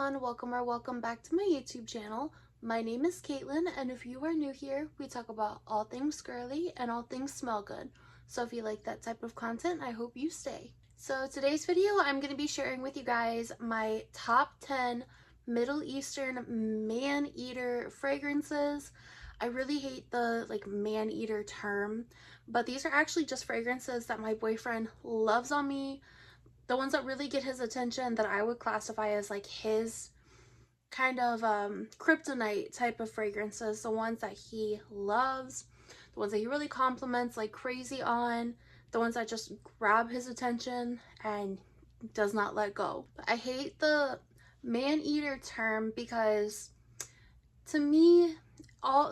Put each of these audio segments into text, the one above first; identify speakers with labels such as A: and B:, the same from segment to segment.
A: everyone, welcome or welcome back to my YouTube channel. My name is Caitlin, and if you are new here, we talk about all things girly and all things smell good. So if you like that type of content, I hope you stay. So today's video, I'm going to be sharing with you guys my top 10 Middle Eastern man-eater fragrances. I really hate the man-eater term, but these are actually just fragrances that my boyfriend loves on me. The ones that really get his attention that I would classify as like his kind of kryptonite type of fragrances, the ones that he loves, the ones that he really compliments like crazy on, the ones that just grab his attention and does not let go. I hate the man-eater term because to me,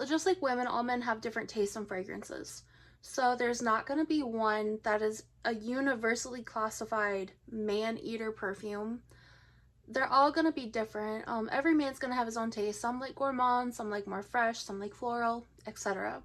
A: just like women, all men have different tastes in fragrances. So there's not going to be one that is a universally classified man-eater perfume. They're all going to be different. Every man's going to have his own taste. Some like gourmand, some like more fresh, some like floral, etc.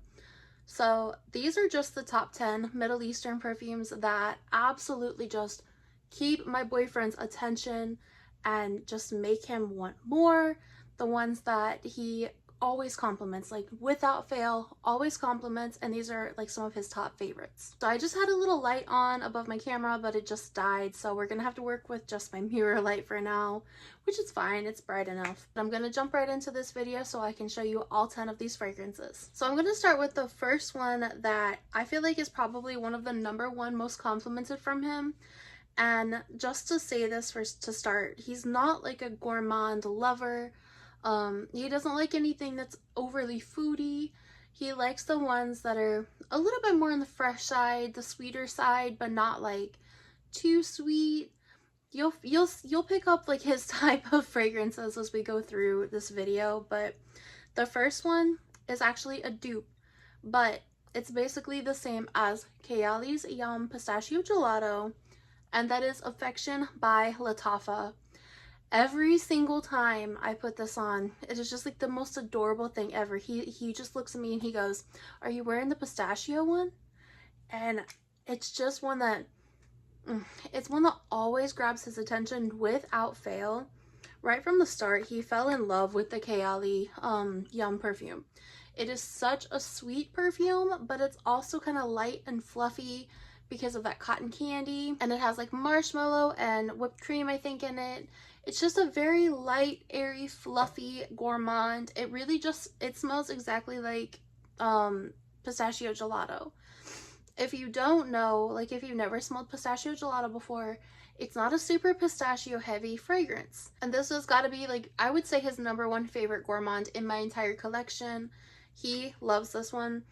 A: So these are just the top 10 Middle Eastern perfumes that absolutely just keep my boyfriend's attention and just make him want more. The ones that he always compliments, like without fail, always compliments, and these are like some of his top favorites. So I just had a little light on above my camera, but it just died, so we're gonna have to work with just my mirror light for now, which is fine, it's bright enough. But I'm gonna jump right into this video so I can show you all 10 of these fragrances. So I'm gonna start with the first one that I feel like is probably one of the #1 most complimented from him. And just to say this first to start, he's not like a gourmand lover. He doesn't like anything that's overly foodie. He likes the ones that are a little bit more on the fresh side, the sweeter side, but not like too sweet. You'll pick up like his type of fragrances as we go through this video, but the first one is actually a dupe, but it's basically the same as Kayali's Yum Pistachio Gelato, and that is Affection by Lattafa. Every single time I put this on, it is just like the most adorable thing ever. He just looks at me and he goes, "Are you wearing the pistachio one?" And it's just one that, it's one that always grabs his attention without fail. Right from the start, he fell in love with the Kayali Yum perfume. It is such a sweet perfume, but it's also kind of light and fluffy because of that cotton candy, and it has like marshmallow and whipped cream, I think, in it. It's just a very light, airy, fluffy gourmand. It really just, it smells exactly like pistachio gelato. If you don't know, like if you've never smelled pistachio gelato before, it's not a super pistachio heavy fragrance. And this has got to be like, I would say his #1 favorite gourmand in my entire collection. He loves this one,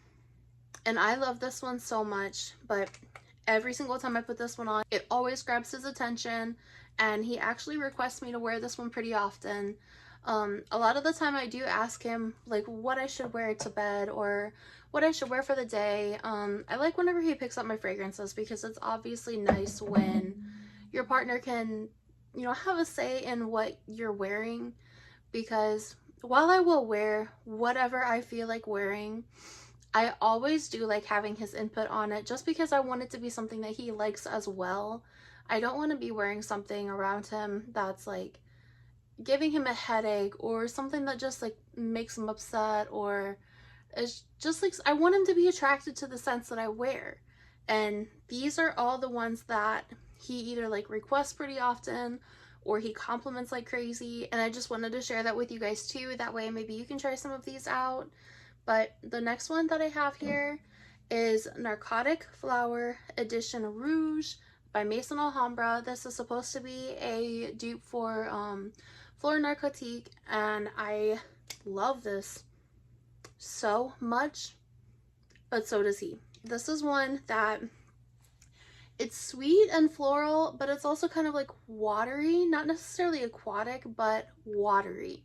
A: and I love this one so much, but every single time I put this one on, it always grabs his attention, and he actually requests me to wear this one pretty often. A lot of the time I do ask him like what I should wear to bed or what I should wear for the day. I like whenever he picks up my fragrances because it's obviously nice when your partner can, you know, have a say in what you're wearing, because while I will wear whatever I feel like wearing, I always do like having his input on it just because I want it to be something that he likes as well. I don't want to be wearing something around him that's like giving him a headache or something that just like makes him upset, or it's just like, I want him to be attracted to the scents that I wear. And these are all the ones that he either like requests pretty often or he compliments like crazy, and I just wanted to share that with you guys too. That way maybe you can try some of these out. But the next one that I have here is Narcotic Flower Edition Rouge by Mesa and Alhamra. This is supposed to be a dupe for Fleur Narcotique, and I love this so much, but so does he. This is one that, it's sweet and floral, but it's also kind of like watery, not necessarily aquatic, but watery.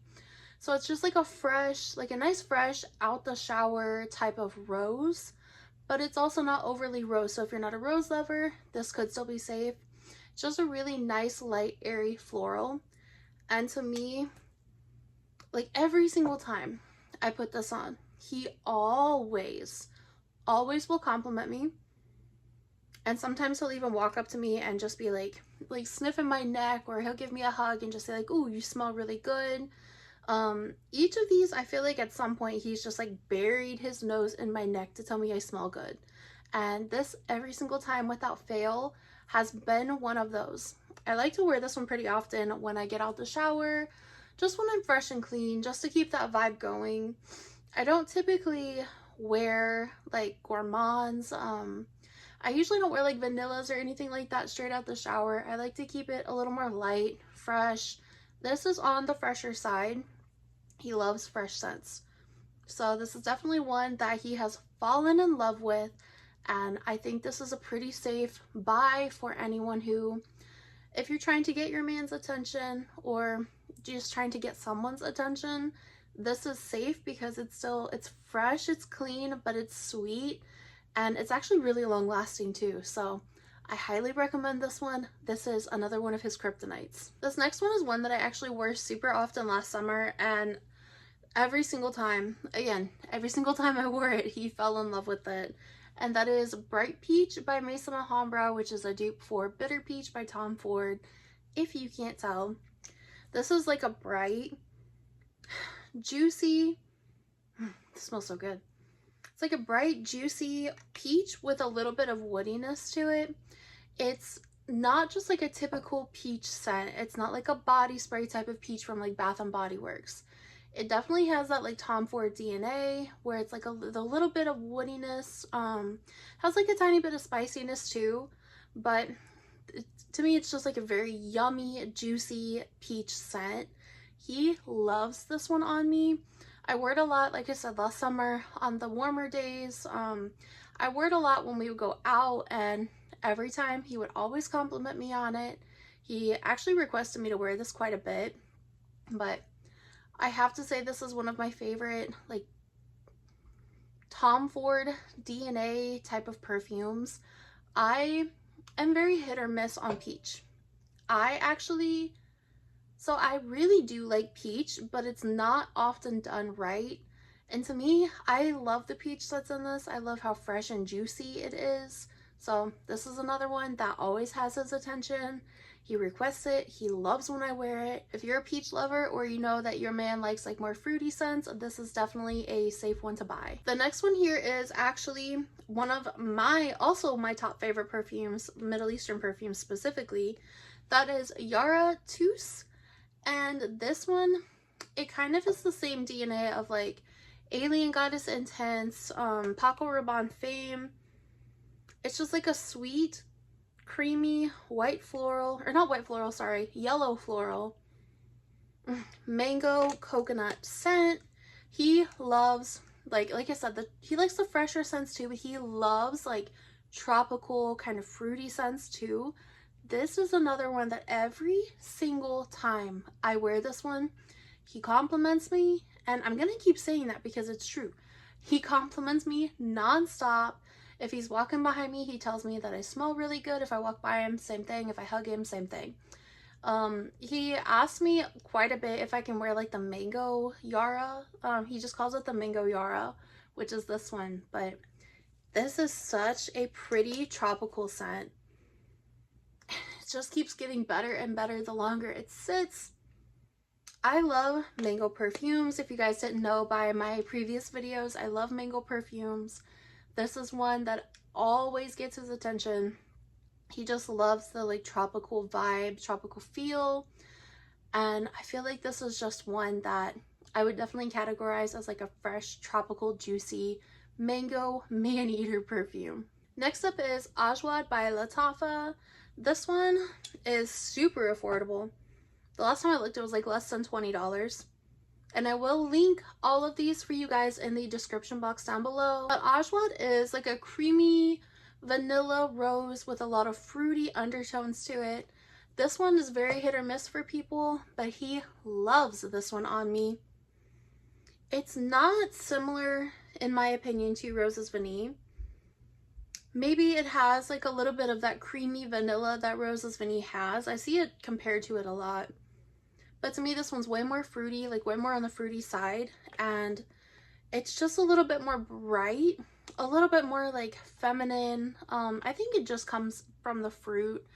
A: So it's just like a fresh, like a nice fresh out the shower type of rose, but it's also not overly rose. So if you're not a rose lover, this could still be safe. It's just a really nice, light, airy floral. And to me, like every single time I put this on, he always will compliment me. And sometimes he'll even walk up to me and just be like sniffing my neck, or he'll give me a hug and just say like, "Ooh, you smell really good." Each of these, I feel like at some point he's just like buried his nose in my neck to tell me I smell good. And this, every single time without fail, has been one of those. I like to wear this one pretty often when I get out the shower, just when I'm fresh and clean, just to keep that vibe going. I don't typically wear like gourmands. I usually don't wear like vanillas or anything like that straight out the shower. I like to keep it a little more light, fresh. This is on the fresher side. He loves fresh scents. So this is definitely one that he has fallen in love with. And I think this is a pretty safe buy for anyone who, if you're trying to get your man's attention or just trying to get someone's attention, this is safe because it's fresh, it's clean, but it's sweet. And it's actually really long lasting too. So I highly recommend this one. This is another one of his kryptonites. This next one is one that I actually wore super often last summer, and every single time I wore it, he fell in love with it. And that is Bright Peach by Mesa and Alhamra, which is a dupe for Bitter Peach by Tom Ford, if you can't tell. This is like a bright, juicy, it smells so good. It's like a bright, juicy peach with a little bit of woodiness to it. It's not just like a typical peach scent. It's not like a body spray type of peach from like Bath and Body Works. It definitely has that like Tom Ford DNA where it's like the little bit of woodiness, has like a tiny bit of spiciness too, but to me it's just like a very yummy, juicy peach scent. He loves this one on me. I wore it a lot, like I said, last summer on the warmer days. I wore it a lot when we would go out, and every time he would always compliment me on it. He actually requested me to wear this quite a bit, but I have to say this is one of my favorite like Tom Ford DNA type of perfumes. I am very hit or miss on peach. So I really do like peach, but it's not often done right. And to me, I love the peach that's in this. I love how fresh and juicy it is. So this is another one that always has his attention. He requests it. He loves when I wear it. If you're a peach lover, or you know that your man likes like more fruity scents, this is definitely a safe one to buy. The next one here is actually one of my top favorite perfumes, Middle Eastern perfumes specifically. That is Yara Tous. And this one, it kind of is the same DNA of like Alien Goddess Intense, Paco Rabanne Fame. It's just like a sweet, creamy, yellow floral, mango coconut scent. He loves, like I said, he likes the fresher scents too, but he loves like tropical kind of fruity scents too. This is another one that every single time I wear this one, he compliments me, and I'm gonna keep saying that because it's true. He compliments me nonstop. If he's walking behind me, he tells me that I smell really good. If I walk by him, same thing. If I hug him, same thing. He asked me quite a bit if I can wear like the mango Yara. He just calls it the mango Yara, which is this one. But this is such a pretty tropical scent. It just keeps getting better and better the longer it sits. I love mango perfumes. If you guys didn't know by my previous videos, I love mango perfumes. This is one that always gets his attention. He just loves the like tropical vibe, tropical feel. And I feel like this is just one that I would definitely categorize as like a fresh, tropical, juicy mango Maneater perfume. Next up is Awad by Latafa. This one is super affordable. The last time I looked, it was like less than $20. And I will link all of these for you guys in the description box down below. But Awad is like a creamy vanilla rose with a lot of fruity undertones to it. This one is very hit or miss for people, but he loves this one on me. It's not similar, in my opinion, to Rose's Vanille. Maybe it has like a little bit of that creamy vanilla that Rose's Vanille has. I see it compared to it a lot. But to me, this one's way more fruity, like way more on the fruity side. And It's just a little bit more bright, a little bit more like feminine. I think it just comes from the fruit.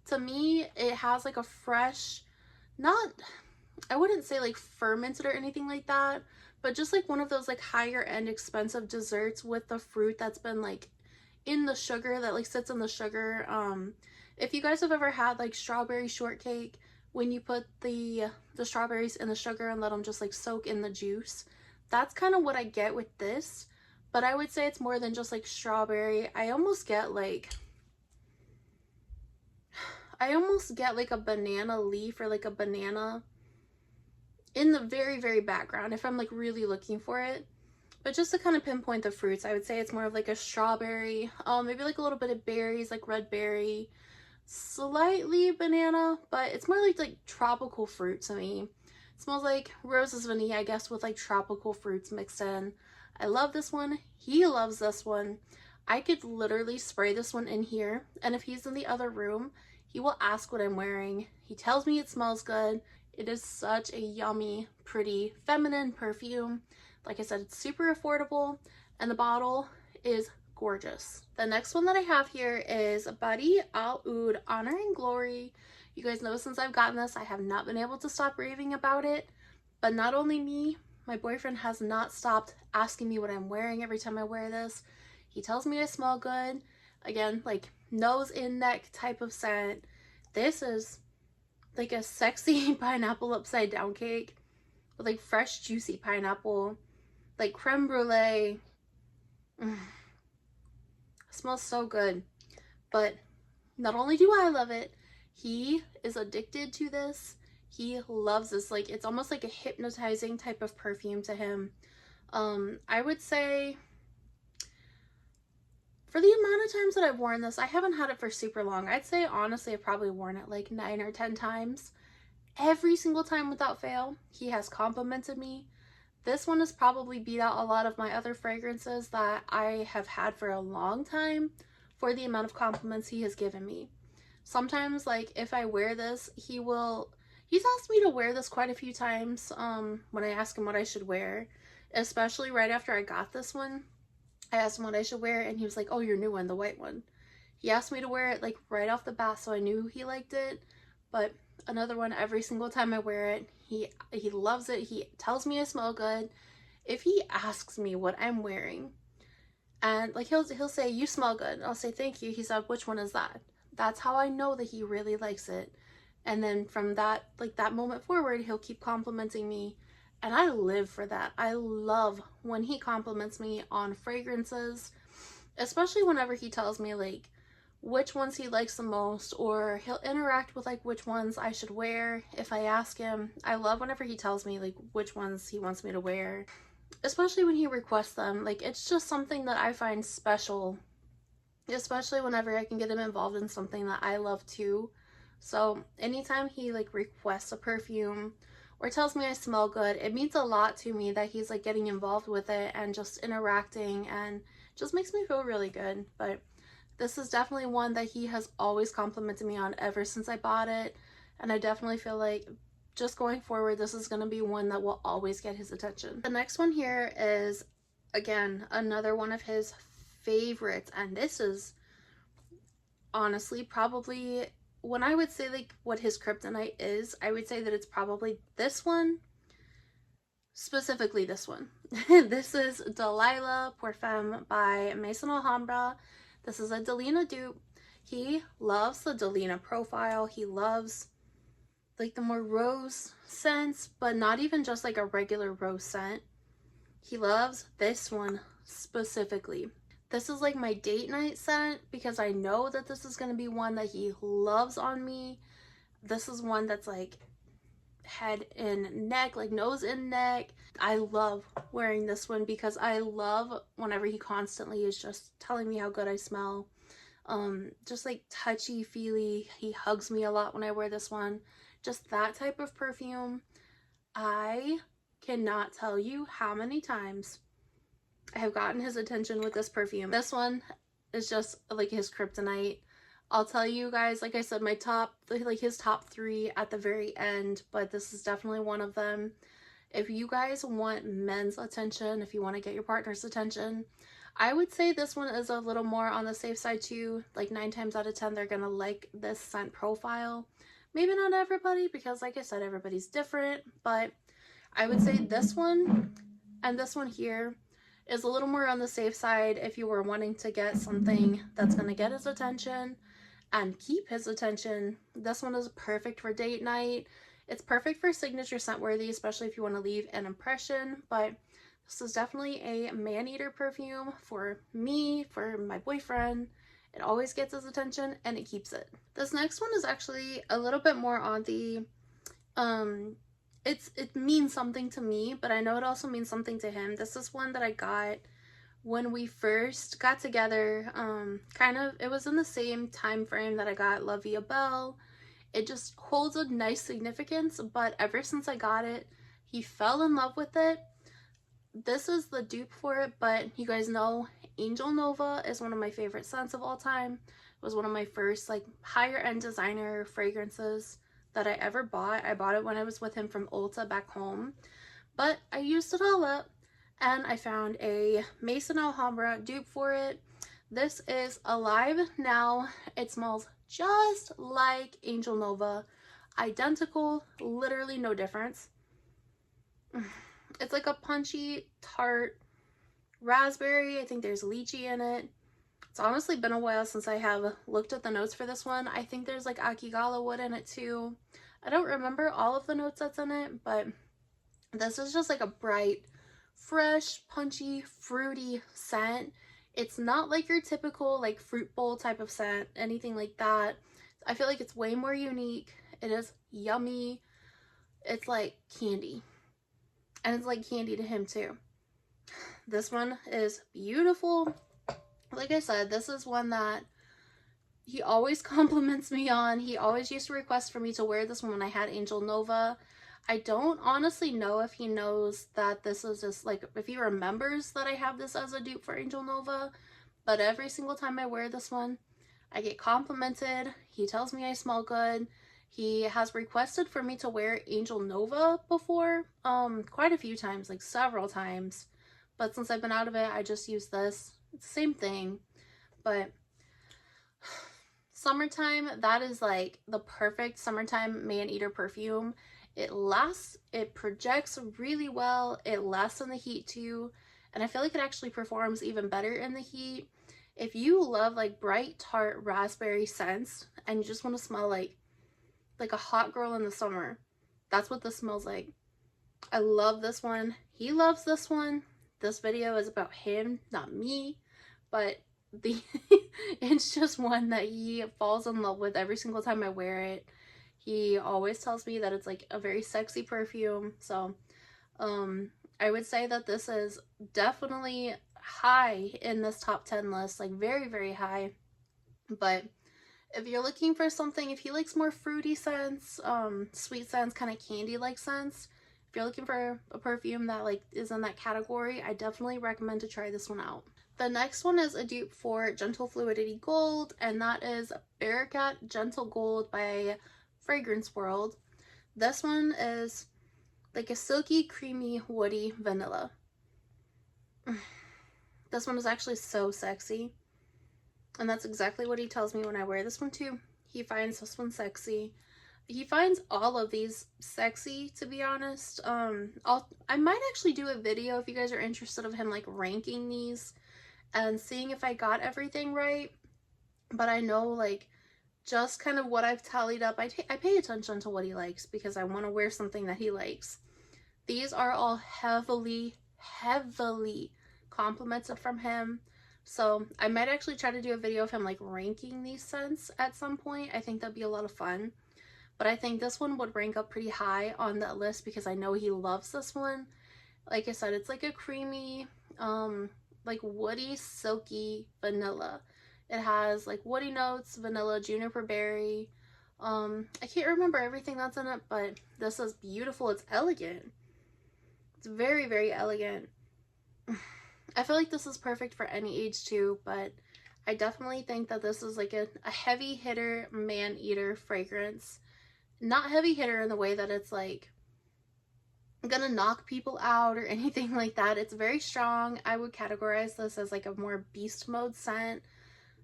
A: To me, it has like a fresh, not, I wouldn't say like fermented or anything like that, but just like one of those like higher end expensive desserts with the fruit that's been like in the sugar, that like sits in the sugar. If you guys have ever had like strawberry shortcake, when you put the strawberries in the sugar and let them just like soak in the juice, that's kind of what I get with this. But I would say it's more than just like strawberry. I almost get like a banana leaf or like a banana in the very, very background if I'm like really looking for it. But just to kind of pinpoint the fruits, I would say it's more of like a strawberry, maybe like a little bit of berries, like red berry, slightly banana, but it's more like tropical fruit to me. It smells like roses vanilla, I guess, with like tropical fruits mixed in. I love this one. He loves this one. I could literally spray this one in here, and if he's in the other room, he will ask what I'm wearing. He tells me it smells good. It is such a yummy, pretty, feminine perfume. Like I said, it's super affordable, and the bottle is gorgeous. The next one that I have here is Badi Al Oud Honor and Glory. You guys know since I've gotten this, I have not been able to stop raving about it. But not only me, my boyfriend has not stopped asking me what I'm wearing every time I wear this. He tells me I smell good. Again, like nose in neck type of scent. This is like a sexy pineapple upside down cake with like fresh juicy pineapple, like creme brulee. It smells so good. But not only do I love it, he is addicted to this. He loves this. Like, it's almost like a hypnotizing type of perfume to him. I would say for the amount of times that I've worn this, I haven't had it for super long. I'd say honestly I've probably worn it like 9 or 10 times. Every single time without fail, he has complimented me. This one has probably beat out a lot of my other fragrances that I have had for a long time for the amount of compliments he has given me. Sometimes, like, if I wear this, he's asked me to wear this quite a few times when I ask him what I should wear, especially right after I got this one. I asked him what I should wear, and he was like, oh, your new one, the white one. He asked me to wear it like right off the bat, so I knew he liked it. But another one, every single time I wear it, he loves it. He tells me I smell good. If he asks me what I'm wearing, and like he'll say, you smell good. I'll say, thank you. He said, which one is that? That's how I know that he really likes it. And then from that, like that moment forward, he'll keep complimenting me. And I live for that. I love when he compliments me on fragrances, especially whenever he tells me like which ones he likes the most, or he'll interact with like which ones I should wear if I ask him. I love whenever he tells me like which ones he wants me to wear, especially when he requests them. Like, it's just something that I find special, especially whenever I can get him involved in something that I love too. So anytime he like requests a perfume or tells me I smell good, it means a lot to me that he's like getting involved with it and just interacting, and just makes me feel really good. But this is definitely one that he has always complimented me on ever since I bought it, and I definitely feel like just going forward, this is going to be one that will always get his attention. The next one here is, again, another one of his favorites, and this is honestly probably, when I would say like what his kryptonite is, I would say that it's probably this one, specifically this one. This is Delila Parfum by Mesa and Alhamra. This is a Delina dupe. He loves the Delina profile. He loves like the more rose scents, but not even just like a regular rose scent. He loves this one specifically. This is like my date night scent because I know that this is going to be one that he loves on me. This is one that's like head and neck, like nose and neck. I love wearing this one because I love whenever he constantly is just telling me how good I smell. Just like touchy feely. He hugs me a lot when I wear this one. Just that type of perfume. I cannot tell you how many times I have gotten his attention with this perfume. This one is just like his kryptonite. I'll tell you guys, like I said, my top, like his top 3 at the very end, but this is definitely one of them. If you guys want men's attention, if you want to get your partner's attention, I would say this one is a little more on the safe side too. Like 9 times out of 10, they're gonna like this scent profile. Maybe not everybody, because like I said, everybody's different, but I would say this one and this one here is a little more on the safe side if you were wanting to get something that's gonna get his attention and keep his attention. This one is perfect for date night. It's perfect for signature scent worthy, especially if you want to leave an impression, but this is definitely a Maneater perfume for me, for my boyfriend. It always gets his attention and it keeps it. This next one is actually a little bit more on the, it means something to me, but I know it also means something to him. This is one that I got when we first got together. It was in the same time frame that I got La Vie Belle. It just holds a nice significance, but ever since I got it, he fell in love with it. This is the dupe for it, but you guys know Angel Nova is one of my favorite scents of all time. It was one of my first like higher end designer fragrances that I ever bought. I bought it when I was with him from Ulta back home, but I used it all up and I found a Mesa Alhamra dupe for it. This is Alive Now. It smells just like Angel Nova, identical, literally no difference. It's like a punchy, tart raspberry. I think there's lychee in it. It's honestly been a while since I have looked at the notes for this one. I think there's like Akigala wood in it too. I don't remember all of the notes that's in it, but this is just like a bright, fresh, punchy, fruity scent. It's not like your typical like fruit bowl type of scent, anything like that. I feel like it's way more unique. It is yummy. It's like candy. And it's like candy to him too. This one is beautiful. Like I said, this is one that he always compliments me on. He always used to request for me to wear this one when I had Angel Nova. I don't honestly know if he knows that this is just like, if he remembers that I have this as a dupe for Angel Nova, but every single time I wear this one, I get complimented. He tells me I smell good. He has requested for me to wear Angel Nova before, quite a few times, like several times, but since I've been out of it, I just use this. It's the same thing, but summertime, that is like the perfect summertime Maneater perfume. It lasts, it projects really well, it lasts in the heat too, and I feel like it actually performs even better in the heat. If you love like bright, tart raspberry scents and you just want to smell like a hot girl in the summer, that's what this smells like. I love this one. He loves this one. This video is about him, not me, but it's just one that he falls in love with every single time I wear it. He always tells me that it's like a very sexy perfume. So I would say that this is definitely high in this top 10 list, like very, very high. But if you're looking for something, if he likes more fruity scents, sweet scents, kind of candy-like scents, if you're looking for a perfume that like is in that category, I definitely recommend to try this one out. The next one is a dupe for Gentle Fluidity Gold, and that is Bearcat Gentle Gold by Fragrance World. This one is like a silky, creamy, woody vanilla. This one is actually so sexy. And that's exactly what he tells me when I wear this one too. He finds this one sexy. He finds all of these sexy, to be honest. I might actually do a video if you guys are interested of him like ranking these and seeing if I got everything right. But I know like just kind of what I've tallied up. I pay attention to what he likes because I want to wear something that he likes. These are all heavily complimented from him. So I might actually try to do a video of him like ranking these scents at some point. I think that'd be a lot of fun. But I think this one would rank up pretty high on that list because I know he loves this one. Like I said, it's like a creamy, like woody, silky vanilla. It has like woody notes, vanilla, juniper berry. I can't remember everything that's in it, but this is beautiful. It's elegant. It's very, very elegant. I feel like this is perfect for any age too, but I definitely think that this is like a heavy hitter Maneater fragrance. Not heavy hitter in the way that it's like gonna knock people out or anything like that. It's very strong. I would categorize this as like a more beast mode scent.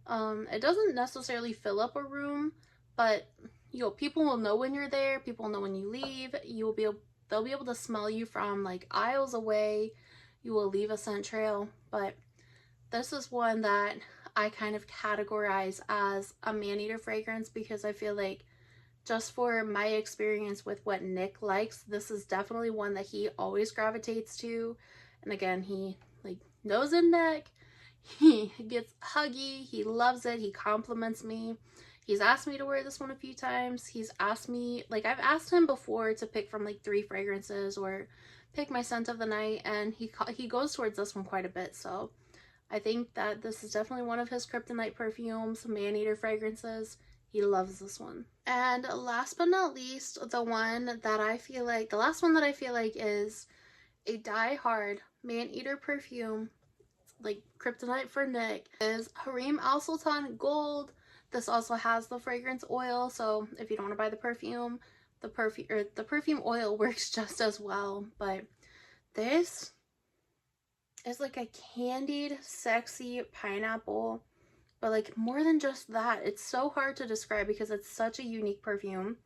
A: It doesn't necessarily fill up a room, but people will know when you're there. People will know when you leave. They'll be able to smell you from like aisles away. You will leave a scent trail. But this is one that I kind of categorize as a Maneater fragrance, because I feel like, just for my experience with what Nick likes, this is definitely one that he always gravitates to. And again, he like nose and neck, he gets huggy, he loves it, he compliments me. He's asked me to wear this one a few times. He's asked me, like, I've asked him before to pick from like 3 fragrances or pick my scent of the night, and he goes towards this one quite a bit. So I think that this is definitely one of his kryptonite perfumes, Maneater fragrances. He loves this one. And last but not least, the last one that I feel like is a die-hard Maneater perfume, like kryptonite for Nick, is Harem Alsultan Gold. This also has the fragrance oil, so if you don't want to buy the perfume oil works just as well. But this is like a candied, sexy pineapple. But like more than just that, it's so hard to describe because it's such a unique perfume.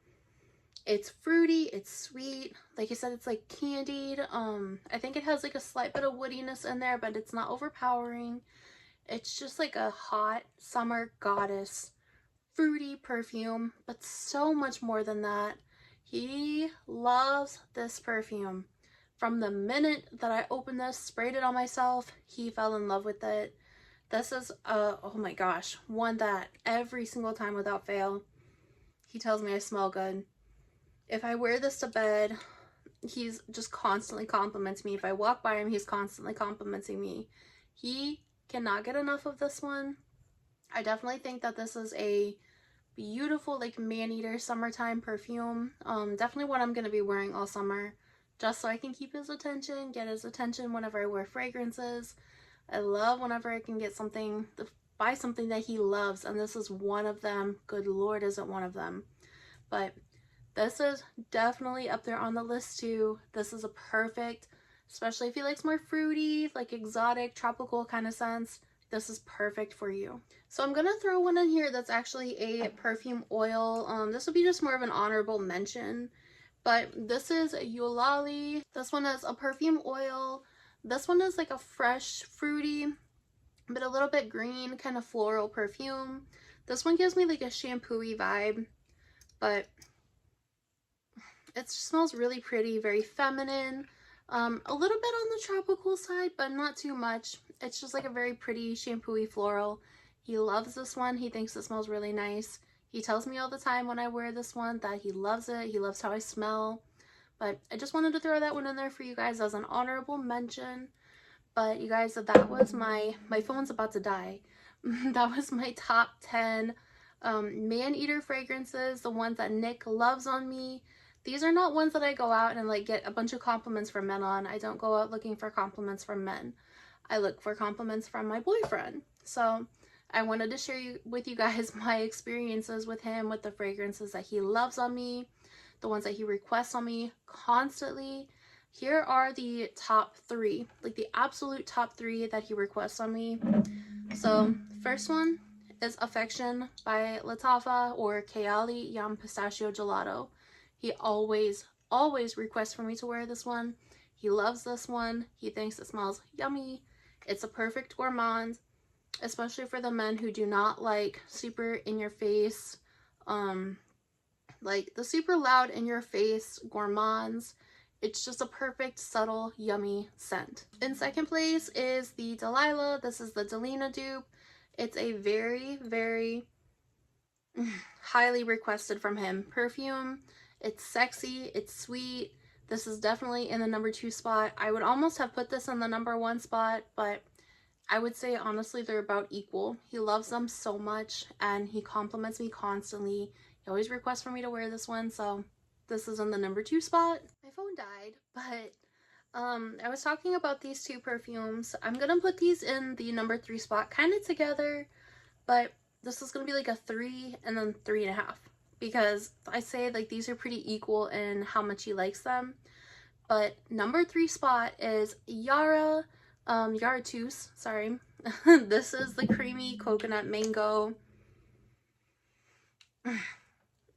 A: It's fruity, it's sweet. Like I said, it's like candied. I think it has like a slight bit of woodiness in there, but it's not overpowering. It's just like a hot summer goddess fruity perfume, but so much more than that. He loves this perfume. From the minute that I opened this, sprayed it on myself, he fell in love with it. This is, oh my gosh, one that every single time without fail, he tells me I smell good. If I wear this to bed, he's just constantly complimenting me. If I walk by him, he's constantly complimenting me. He cannot get enough of this one. I definitely think that this is a beautiful, like, Maneater summertime perfume. Definitely what I'm going to be wearing all summer, just so I can keep his attention, get his attention whenever I wear fragrances. I love whenever I can get something, buy something that he loves, and this is one of them. Good Lord, isn't one of them. But this is definitely up there on the list too. This is a perfect, especially if he likes more fruity, like exotic, tropical kind of scents. This is perfect for you. So I'm gonna throw one in here that's actually a perfume oil. This will be just more of an honorable mention, but this is Alali. This one is a perfume oil. This one is like a fresh, fruity, but a little bit green, kind of floral perfume. This one gives me like a shampoo-y vibe, but it smells really pretty, very feminine. A little bit on the tropical side, but not too much. It's just like a very pretty shampoo-y floral. He loves this one. He thinks it smells really nice. He tells me all the time when I wear this one that he loves it. He loves how I smell. But I just wanted to throw that one in there for you guys as an honorable mention. But you guys, that was my phone's about to die. That was my top 10 Maneater fragrances, the ones that Nick loves on me. These are not ones that I go out and like get a bunch of compliments from men on. I don't go out looking for compliments from men. I look for compliments from my boyfriend. So I wanted to share with you guys my experiences with him, with the fragrances that he loves on me, the ones that he requests on me constantly. Here are the top 3, like the absolute top 3 that he requests on me. So first one is Affection by Latafa, or Kayali Yam Pistachio Gelato. He always requests for me to wear this one. He loves this one. He thinks it smells yummy. It's a perfect gourmand, especially for the men who do not like super in your face, like the super loud in your face gourmands. It's just a perfect, subtle, yummy scent. In second place is the Delila. This is the Delina dupe. It's a very, very highly requested from him perfume. It's sexy, it's sweet. This is definitely in the number 2 spot. I would almost have put this in the number 1 spot, but I would say honestly they're about equal. He loves them so much and he compliments me constantly. He always requests for me to wear this one, so this is in the number 2 spot. My phone died, but I was talking about these 2 perfumes. I'm gonna put these in the number 3 spot kind of together, but this is gonna be like a 3 and then 3.5, because I say like these are pretty equal in how much he likes them. But number 3 spot is Yara, Yara Rouge, sorry. This is the creamy coconut mango.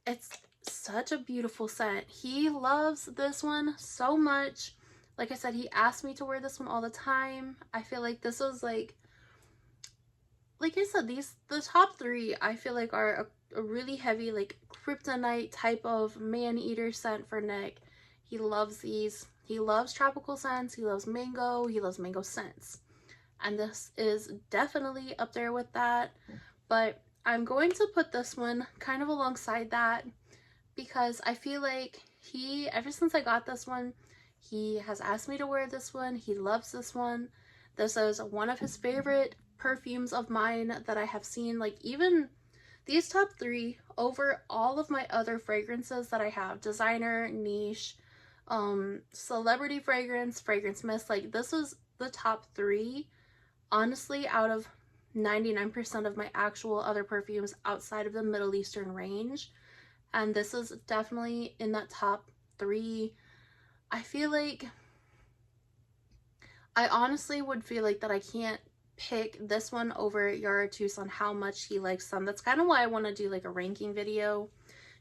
A: It's such a beautiful scent. He loves this one so much. Like I said, he asked me to wear this one all the time. I feel like this is like I said, the top 3 I feel like are a really heavy, like kryptonite type of man-eater scent for Nick. He loves these. He loves tropical scents. He loves mango. He loves mango scents. And this is definitely up there with that. But I'm going to put this one kind of alongside that because I feel like he, ever since I got this one, he has asked me to wear this one. He loves this one. This is one of his favorite perfumes of mine that I have seen. Like, even these top 3 over all of my other fragrances that I have, designer, niche, celebrity fragrance, fragrance mist, like this is the top 3 honestly out of 99% of my actual other perfumes outside of the Middle Eastern range, and this is definitely in that top 3. I feel like I honestly would feel like that I can't pick this one over Yara Rouge on how much he likes them. That's kind of why I want to do like a ranking video,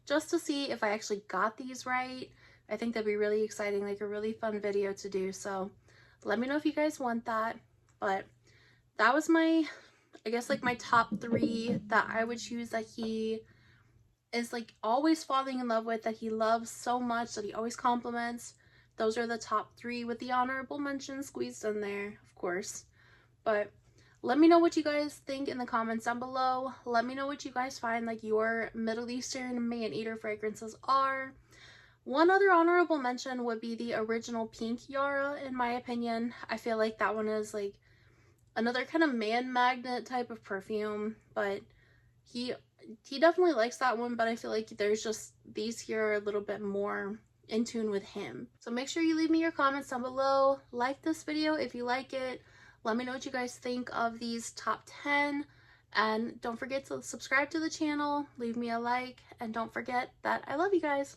A: just to see if I actually got these right. I think that'd be really exciting, like a really fun video to do. So let me know if you guys want that. But that was my, I guess, like my top 3 that I would choose, that he is like always falling in love with, that he loves so much, that he always compliments. Those are the top 3 with the honorable mention squeezed in there, of course. But let me know what you guys think in the comments down below. Let me know what you guys find like your Middle Eastern man-eater fragrances are. One other honorable mention would be the original pink Yara, in my opinion. I feel like that one is like another kind of man magnet type of perfume, but he definitely likes that one, but I feel like there's just these here are a little bit more in tune with him. So make sure you leave me your comments down below. Like this video if you like it. Let me know what you guys think of these top 10. And don't forget to subscribe to the channel, leave me a like, and don't forget that I love you guys.